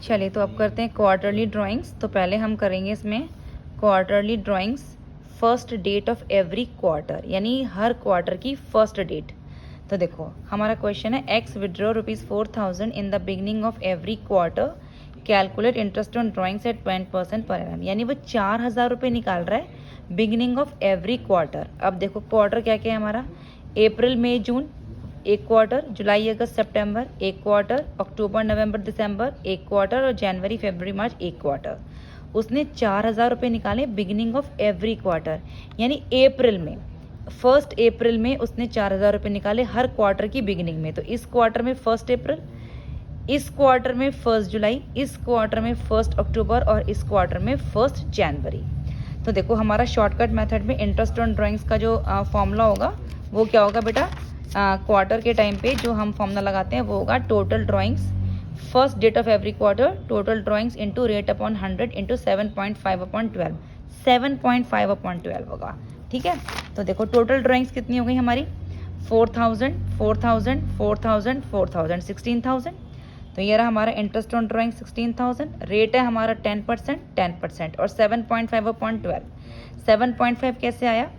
चलिए तो अब करते हैं क्वार्टरली ड्राइंग्स। तो पहले हम करेंगे इसमें quarterly drawings first date of every quarter, यानी हर क्वार्टर की फर्स्ट डेट। तो देखो हमारा क्वेश्चन है X withdraw ₹4000 in the beginning of every quarter, calculate interest on drawings at 20% per annum. यानी वो 4000 रुपये निकाल रहा है बिगनिंग ऑफ एवरी क्वार्टर। अब देखो क्वार्टर क्या क्या है हमारा, अप्रैल मई जून एक क्वार्टर, जुलाई अगस्त सितंबर एक क्वार्टर, अक्टूबर नवंबर दिसंबर एक क्वार्टर और जनवरी फरवरी मार्च एक क्वार्टर। उसने 4000 रुपये निकाले बिगिनिंग ऑफ एवरी क्वार्टर, यानी अप्रैल में, फर्स्ट अप्रैल में उसने 4000 रुपये निकाले हर क्वार्टर की बिगिनिंग में। तो इस क्वार्टर में फर्स्ट अप्रैल, इस क्वार्टर में फर्स्ट जुलाई, इस क्वार्टर में फर्स्ट अक्टूबर और इस क्वार्टर में फर्स्ट जनवरी। तो देखो हमारा शॉर्टकट मेथड में इंटरेस्ट ऑन ड्राइंग्स का जो फॉर्मूला होगा वो क्या होगा बेटा, क्वार्टर के टाइम पे जो हम फॉर्मूला लगाते हैं वो होगा total drawings first date of every quarter, total drawings into rate upon 100 into 7.5/12, 7.5/12 होगा। ठीक है, तो देखो टोटल ड्राइंग्स कितनी हो गई हमारी, 4000 4000 4000 4000 16000। तो ये रहा हमारा इंटरेस्ट ऑन ड्राइंग 16000, रेट है हमारा 10% और 7.5/12। 7.5 कैसे आया,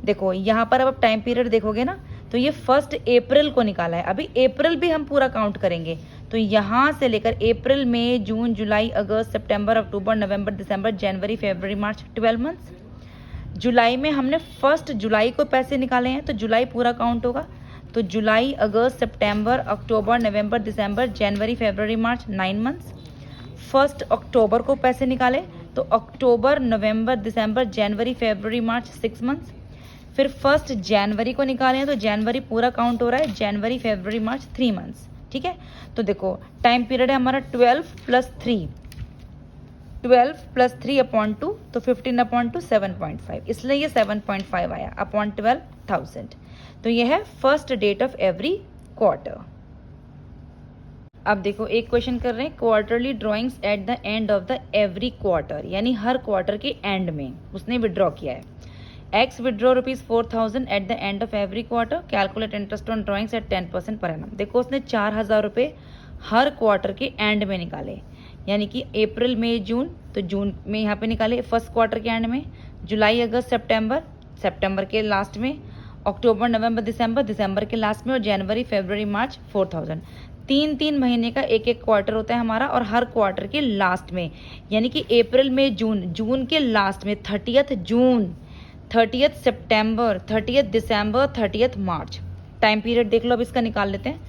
देखो यहाँ पर अब आप टाइम पीरियड देखोगे ना तो ये फर्स्ट अप्रैल को निकाला है। अभी अप्रैल भी हम पूरा काउंट करेंगे, तो यहाँ से लेकर अप्रैल मई जून जुलाई अगस्त सितंबर अक्टूबर नवंबर दिसंबर जनवरी फरवरी मार्च 12 मंथ्स। जुलाई में हमने फर्स्ट जुलाई को पैसे निकाले हैं तो जुलाई पूरा काउंट होगा। तो जुलाई अगस्त सितंबर अक्टूबर नवंबर दिसंबर जनवरी फरवरी मार्च 9 मंथ्स। फर्स्ट अक्टूबर को पैसे निकाले तो अक्टूबर नवंबर दिसंबर जनवरी फरवरी मार्च 6 मंथ्स। फिर फर्स्ट जनवरी को निकाले हैं तो जनवरी पूरा काउंट हो रहा है, जनवरी फरवरी मार्च 3 मंथ्स। ठीक है, तो देखो टाइम पीरियड है हमारा 12 + 3, 12 + 3/2, तो 15/2 7.5, इसलिए ये 7.5 आया अपॉन 12,000। तो ये है first date of every quarter. अब देखो एक क्वेश्चन कर रहे हैं quarterly drawings at the end of the every quarter, यानी हर क्वार्टर के एंड में उसने विड्रॉ किया है। X withdraw ₹4000 at the end of every quarter, calculate interest on drawings at 10% per annum. देखो उसने 4000 रुपये हर क्वार्टर के एंड में निकाले, यानी कि अप्रैल मई जून, तो जून में यहाँ पे निकाले फर्स्ट क्वार्टर के एंड में, जुलाई अगस्त सितंबर, सितंबर के लास्ट में, अक्टूबर नवंबर दिसंबर, दिसंबर के लास्ट में और जनवरी फरवरी मार्च 4000। 3 महीने का एक एक क्वार्टर होता है हमारा और हर क्वार्टर के लास्ट में, यानी कि अप्रैल मई जून, जून के लास्ट में 30 जून, 30 सितंबर, 30 दिसंबर, 30 मार्च। टाइम पीरियड देख लो, अब इसका निकाल लेते हैं,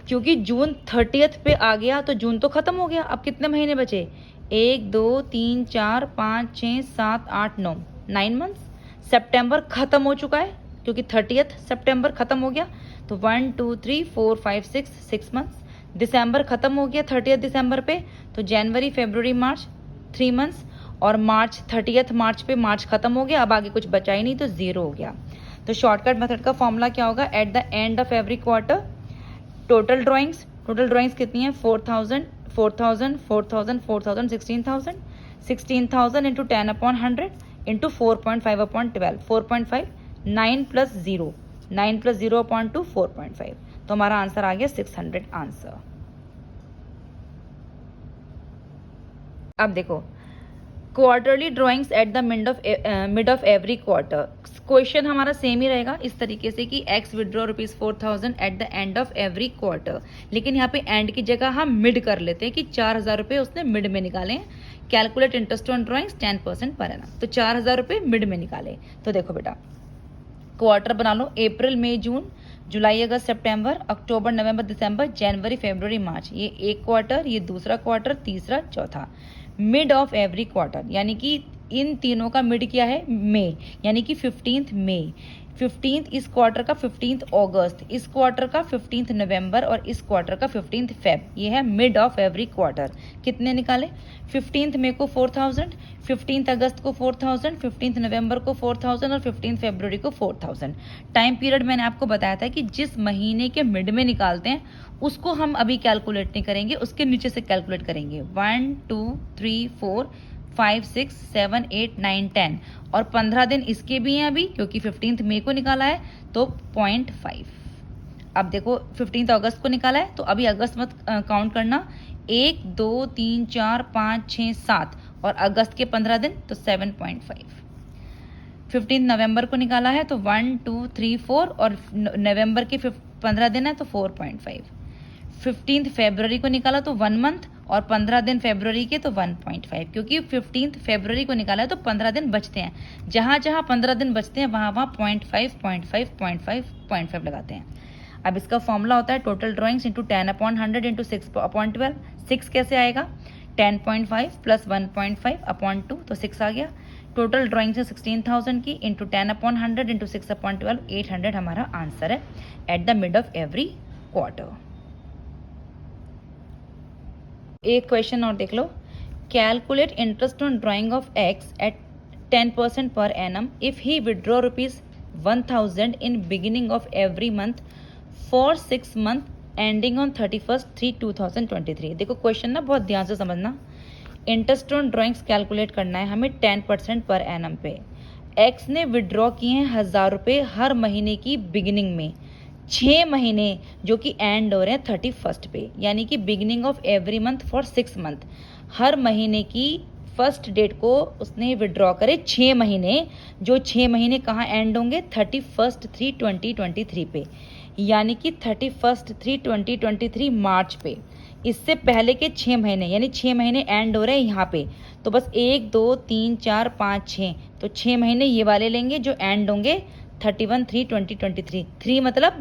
क्योंकि जून 30 पे आ गया तो जून तो खत्म हो गया। अब कितने महीने बचे, 1 2 3 4 5 6 7 8 9, 9 मंथ्स। सितंबर खत्म हो चुका है क्योंकि 30 सितंबर खत्म हो गया, तो 1 2 3 4 5 6 मंथ्स। दिसंबर खत्म हो गया 30 दिसंबर पे, तो जनवरी फरवरी मार्च 3 मंथ्स, और मार्च 30 मार्च पे मार्च खत्म हो गया, अब आगे कुछ बचा ही नहीं तो 0 हो गया। तो शॉर्टकट मेथड का फॉर्मूला क्या होगा, eight the end of every quarter total drawings कितनी है, 4000 4000 4000 4000 16000, 16000 इंटू 10/100 इंटू 4.5/12, 4.5, 9 + 0, 9 + 0/2 4.5। तो हमारा आंसर आ गया 600 आंसर। अब देखो quarterly drawings at the mid of every quarter, question हमारा सेम ही रहेगा इस तरीके से कि x withdraw ₹4000 at the end of every quarter, लेकिन यहाँ पे एंड की जगह हम मिड कर लेते हैं कि 4000 रुपये उसने मिड में निकाले हैं। Calculate interest on drawings 10% per annum, तो 4000 रुपये मिड में निकाले। तो देखो बेटा क्वार्टर बना लो, अप्रैल मई जून जुलाई अगस्त सितंबर अक्टूबर नवंबर दिसंबर जनवरी फरवरी मार्च, ये एक क्वार्टर, ये दूसरा क्वार्टर, तीसरा चौथा। मिड ऑफ एवरी क्वार्टर, यानी कि इन तीनों का मिड क्या है, मई, यानी कि 15 मई, 15 इस क्वार्टर का 15 अगस्त, इस क्वार्टर का 15 नवंबर और इस क्वार्टर का 15 फेब। ये है मिड ऑफ एवरी क्वार्टर। कितने निकाले, 15 मई को 4000, 15 अगस्त को 4000, 15 नवंबर को 4000 और 15 फरवरी को 4000। टाइम पीरियड मैंने आपको बताया था कि जिस महीने के मिड में निकालते हैं उसको हम अभी कैलकुलेट नहीं करेंगे, उसके नीचे से कैलकुलेट करेंगे। 1 2 3 4 5 6 7 8 9 10 और 15 दिन इसके भी हैं अभी, क्योंकि 15 मई को निकाला है तो 0.5। अब देखो 15 अगस्त को निकाला है तो अभी अगस्त मत काउंट करना, 1 2 3 4 5 6 7 और अगस्त के 15 दिन तो 7.5। 15 नवंबर को निकाला है तो 1 2 3 4 और नवंबर के 15 दिन है तो 4.5। 15 फरवरी को निकाला तो 1 मंथ और 15 दिन फरवरी के तो 1.5, क्योंकि 15 फरवरी को निकाला है तो 15 दिन बचते हैं, जहां जहां 15 दिन बचते हैं वहां वहां 0.5 0.5 0.5 0.5 लगाते हैं। अब इसका फॉर्मूला होता है टोटल ड्राइंग्स इंटू 10/100 इंटू 6/12। 6 कैसे आएगा? 10.5 प्लस 1.5/2 तो 6 आ गया। टोटल ड्राइंग्स है 16,000 की इंटू 10/100 इंटू 6/12 800 हमारा आंसर है at the mid of every quarter. एक क्वेश्चन और देख लो। Calculate interest on drawing of X at 10% per annum if he withdraw ₹1,000 in beginning of every month for 6 month ending on 31/3/2023। देखो question ना बहुत ध्यान से समझना। इंटरेस्ट ऑन ड्राइंग्स कैलकुलेट करना है हमें 10% पर एनम पे। एक्स ने विड्रॉ किए हैं 1,000 रुपये हर महीने की बिगिनिंग में, 6 महीने जो कि एंड हो रहे हैं 31 पे, यानी कि beginning of every month for 6 month. हर महीने की फर्स्ट डेट को उसने विड्रॉ करे 6 महीने, जो 6 महीने कहाँ एंड होंगे? 31/3/2023 पे, यानी कि 31/3/2023 मार्च पे। इससे पहले के 6 महीने यानी 6 महीने एंड हो रहे हैं यहाँ पे, तो बस 1 2 3 4 5 6, तो 6 महीने ये वाले लेंगे जो एंड होंगे 31/3/2023। 3 मतलब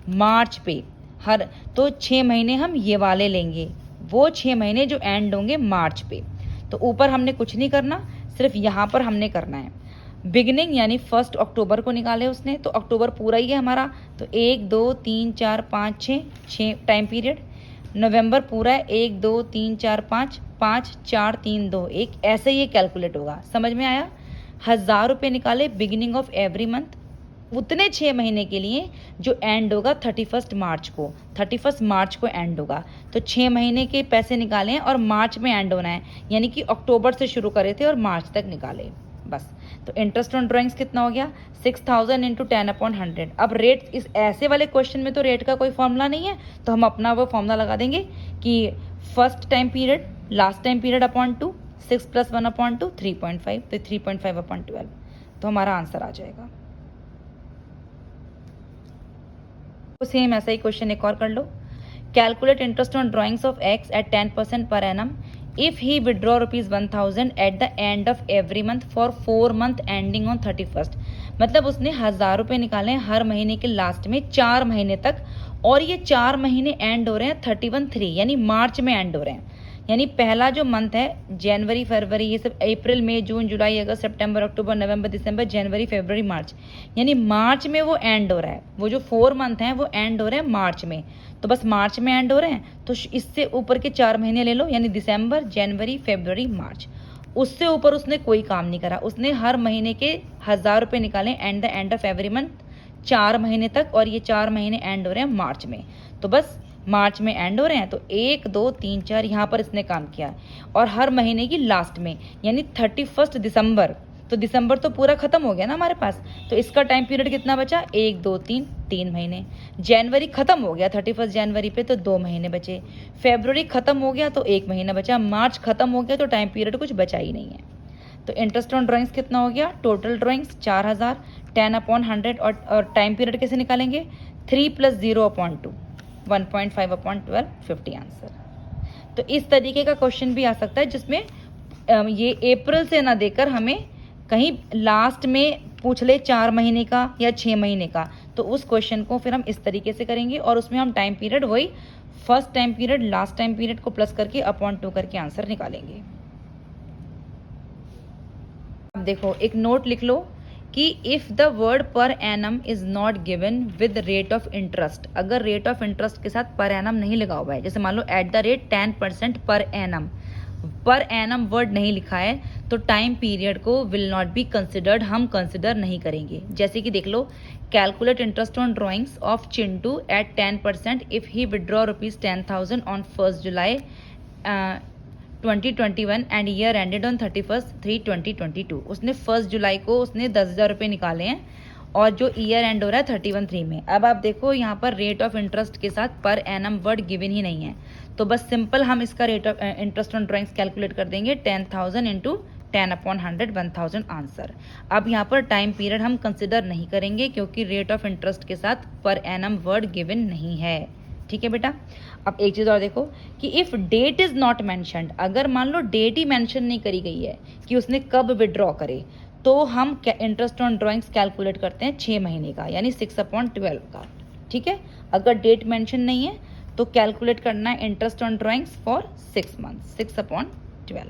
मार्च पे हर, तो 6 महीने हम ये वाले लेंगे, वो 6 महीने जो एंड होंगे मार्च पे। तो ऊपर हमने कुछ नहीं करना, सिर्फ यहाँ पर हमने करना है बिगिनिंग यानी 1 अक्टूबर को निकाले उसने, तो अक्टूबर पूरा ही है हमारा, तो 1 2 3 4 5 6 टाइम पीरियड। नवंबर पूरा है 1 2 3 4 5 5 4 3 2 1, ऐसे ही कैलकुलेट होगा। समझ में आया? 1,000 रुपये निकाले बिगिनिंग ऑफ एवरी मंथ, उतने 6 महीने के लिए जो एंड होगा 31 मार्च को, 31 मार्च को एंड होगा। तो 6 महीने के पैसे निकाले हैं और मार्च में एंड होना है, यानी कि अक्टूबर से शुरू करे थे और मार्च तक निकाले बस। तो इंटरेस्ट ऑन ड्राइंग्स कितना हो गया? 6,000 इंटू 10/100। अब रेट, इस ऐसे वाले क्वेश्चन में तो रेट का कोई फॉर्मूला नहीं है, तो हम अपना वो फॉर्मूला लगा देंगे कि first time period last time period upon 2, 6 + 1/2 3.5, तो 3.5/12, तो हमारा आंसर आ जाएगा। तो सेम ऐसा ही क्वेश्चन एक और कर लो। Calculate interest on drawings of X at 10% per annum if he withdraw ₹1,000 at the end of every month for 4 month ending on 31। मतलब उसने 1,000 रुपये निकाले हैं हर महीने के लास्ट में 4 महीने तक, और ये 4 महीने एंड हो रहे हैं 31/3 यानी मार्च में एंड हो रहे हैं। यानी पहला जो मंथ है जनवरी फरवरी ये सब, अप्रैल मई जून जुलाई अगस्त सितंबर अक्टूबर नवंबर दिसंबर जनवरी फरवरी मार्च, यानी मार्च में वो एंड हो रहा है। वो जो 4 मंथ हैं वो एंड हो रहे हैं मार्च में, तो बस मार्च में एंड हो रहे हैं, तो इससे ऊपर के 4 महीने ले लो, यानी दिसंबर जनवरी फरवरी मार्च। उससे ऊपर उसने कोई काम नहीं करा, उसने हर महीने के 1,000 रुपये निकाले and the end of every month 4 महीने तक, और ये 4 महीने एंड हो रहे हैं मार्च में, तो बस मार्च में एंड हो रहे हैं। तो 1 2 3 4 यहाँ पर इसने काम किया, और हर महीने की लास्ट में यानी 31 दिसंबर, तो दिसंबर तो पूरा खत्म हो गया ना हमारे पास, तो इसका टाइम पीरियड कितना बचा? 1 2 3 महीने। जनवरी खत्म हो गया 31 जनवरी पे, तो 2 महीने बचे। फरवरी खत्म हो गया तो 1 महीना बचा। मार्च खत्म हो गया तो टाइम पीरियड कुछ बचा ही नहीं है। तो इंटरेस्ट ऑन ड्राइंग्स कितना हो गया? टोटल ड्राइंग्स 4,000, 10/100, और टाइम पीरियड कैसे निकालेंगे? 3 + 0/2 1.5/12 50 आंसर। तो इस तरीके का क्वेश्चन भी आ सकता है जिसमें ये अप्रैल से ना देकर हमें कहीं लास्ट में पूछ ले 4 महीने का या 6 महीने का, तो उस क्वेश्चन को फिर हम इस तरीके से करेंगे, और उसमें हम टाइम पीरियड वही first time period last time period को प्लस करके /2 करके आंसर निकालेंगे। अब देखो एक नोट लिख लो कि if the word per annum is not given with rate of interest, अगर रेट ऑफ इंटरेस्ट के साथ पर एनम नहीं लगा हुआ है, जैसे मान लो at the rate 10% per annum word नहीं लिखा है, तो टाइम पीरियड को विल नॉट बी कंसिडर्ड, हम कंसिडर नहीं करेंगे। जैसे कि देख लो, calculate interest on drawings of Chintu at 10% if he withdraw ₹10,000 on 1 July 2021 and year ended on 31/3/2022। उसने 1 जुलाई को उसने 10,000 रुपये निकाले हैं, और जो ईयर एंड हो रहा है 31/3 में। अब आप देखो यहाँ पर रेट ऑफ इंटरेस्ट के साथ पर एनम वर्ड गिवन ही नहीं है, तो बस सिंपल हम इसका rate of interest on drawings calculate कर देंगे 10,000 इंटू 10/100 1000 आंसर। अब यहाँ पर टाइम पीरियड हम कंसिडर नहीं करेंगे क्योंकि रेट ऑफ इंटरेस्ट के साथ पर एनम वर्ड गिवन नहीं है। ठीक है बेटा। अब एक चीज़ और देखो कि if that is not mentioned, अगर मान लो डेट ही मैंशन नहीं करी गई है कि उसने कब विड्रॉ करे, तो हम इंटरेस्ट ऑन ड्राइंग्स कैलकुलेट करते हैं 6 महीने का, यानी 6/12 का। ठीक है। अगर डेट मैंशन नहीं है तो कैलकुलेट करना है interest on drawings for 6 months, 6/12।